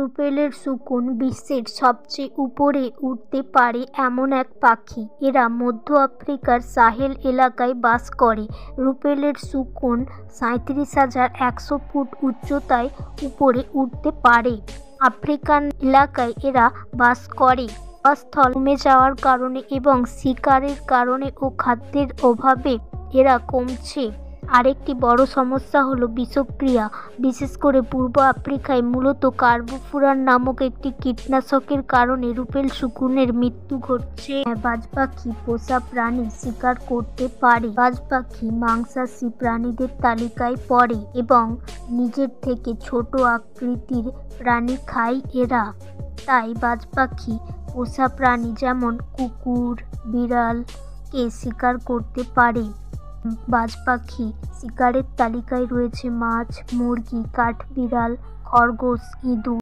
রুপেলের শকুন বিশ্বের সবচেয়ে উপরে উঠতে পারে এমন এক পাখি। এরা মধ্য আফ্রিকার সাহেল এলাকায় বাস করে। রুপেলের শকুন 37,100 ফুট উচ্চতায় উপরে উঠতে পারে। আফ্রিকান এলাকায় এরা বাস করে। আবাসস্থল কমে যাওয়ার কারণে এবং শিকারের কারণে ও খাদ্যের অভাবে এরা কমছে। আরেকটি বড় সমস্যা হলো বিষক্রিয়া, বিশেষ করে পূর্ব আফ্রিকায় মূলত কার্বোফুরান নামক একটি কীটনাশকের কারণে রুপেল শকুনের মৃত্যু ঘটছে। বাজপাখি পোষা প্রাণী শিকার করতে পারে। বাজপাখি মাংসাশী প্রাণীদের তালিকায় পড়ে এবং নিজের থেকে ছোট আকৃতির প্রাণী খায় এরা। তাই বাজপাখি পোষা প্রাণী যেমন কুকুর, বিড়ালকে শিকার করতে পারে। বাজপাখি শিকারের তালিকায় রয়েছে মাছ, মুরগি, কাঠবিড়াল, খরগোশ, ইঁদুর।